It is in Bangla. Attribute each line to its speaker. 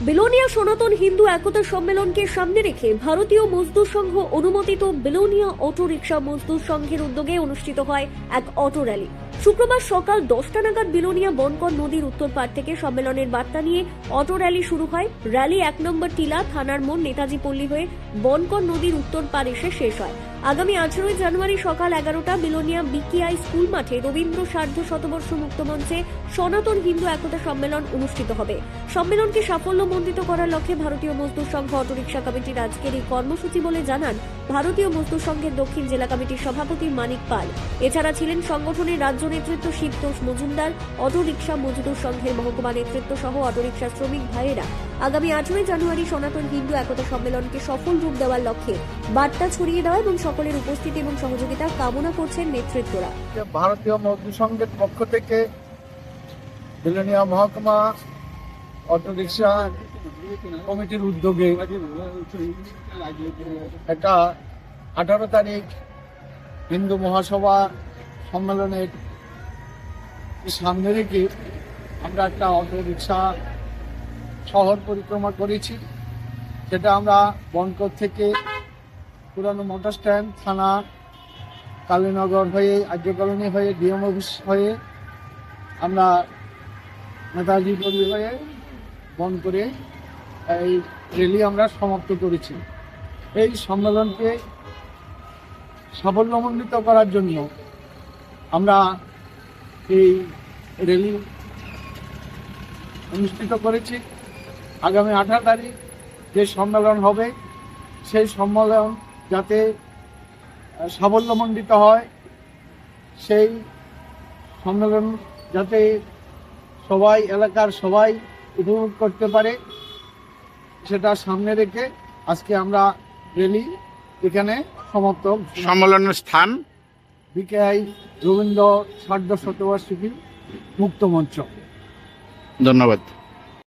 Speaker 1: বিলোনিয়া সনাতন হিন্দু একতা সম্মেলনকে সামনে রেখে ভারতীয় মজদুর সংঘ অনুমোদিত বিলোনিয়া অটো রিক্সা মজদুর সংঘের উদ্যোগে অনুষ্ঠিত হয় এক অটো র্যালি। শুক্রবার সকাল 10টা নাগাদ বিলোনিয়া বনকর নদীর উত্তর পাড় থেকে সম্মেলনের বার্তা নিয়ে অটো র্যালি শুরু হয়। র্যালি 1 নম্বর টিলা থানার মোড় নেতাজি পল্লী হয়ে বনকর নদীর উত্তর পাড় এসে শেষ হয়। আগামী 18 জানুয়ারি সকাল 11টা বিলোনিয়া বিকেআই স্কুল মাঠে রবীন্দ্র সার্ধ শতবর্ষ মুক্ত মঞ্চে সনাতন হিন্দু একতা সম্মেলন অনুষ্ঠিত হবে। সম্মেলনকে সাফল্যমণ্ডিত করার লক্ষ্যে ভারতীয় মজদুর সংঘ অটোরিকশা কমিটির আজকের এই কর্মসূচি বলে জানান ভারতীয় মজদুর সংঘের দক্ষিণ জেলা কমিটির সভাপতি মানিক পাল। এছাড়া ছিলেন সংগঠনের রাজ্য নেতৃত্ব শিবতোষ মজুমদার, অটোরিকশা মজদুর সংঘের মহকুমা নেতৃত্ব সহ অটোরিকশা শ্রমিক ভাইয়েরা। আগামী 18 জানুয়ারি সনাতন হিন্দু একতা সম্মেলনকে সফল রূপ দেওয়ার লক্ষ্যে বার্তা ছড়িয়ে দেওয়া এবং সকলের উপস্থিতি এবং সহযোগিতা কামনা করছেন নেতৃত্বরা।
Speaker 2: ভারতীয় মজদুর সংঘের পক্ষ থেকে বিলোনিয়া মহকুমা অটোরিকশা কমিটির উদ্যোগে একটা 18 তারিখ হিন্দু মহাসভা সম্মেলনের সামনে রেখে আমরা একটা অটোরিকশা শহর পরিক্রমা করেছি। সেটা আমরা বনকর থেকে পুরানো মোটর স্ট্যান্ড, থানা, কালীনগর হয়ে, আর্য কলোনি হয়ে, ডিএম অফিস হয়ে আমরা নেতাজি পল্লী হয়ে বন করে এই র্যালি আমরা সমাপ্ত করেছি। এই সম্মেলনকে সাফল্যমণ্ডিত করার জন্য আমরা এই র্যালি অনুষ্ঠিত করেছি। আগামী 18 তারিখ যে সম্মেলন হবে সেই সম্মেলন যাতে সাফল্যমণ্ডিত হয়, সেই সম্মেলন যাতে সবাই এলাকার সবাই উপভোগ করতে পারে, সেটা সামনে রেখে আজকে আমরা র্যালি এখানে সমাপ্ত।
Speaker 3: সম্মেলনের স্থান
Speaker 2: বিকেআই রবীন্দ্র সার্ধ শতবার্ষিকী মুক্ত মঞ্চ।
Speaker 3: ধন্যবাদ।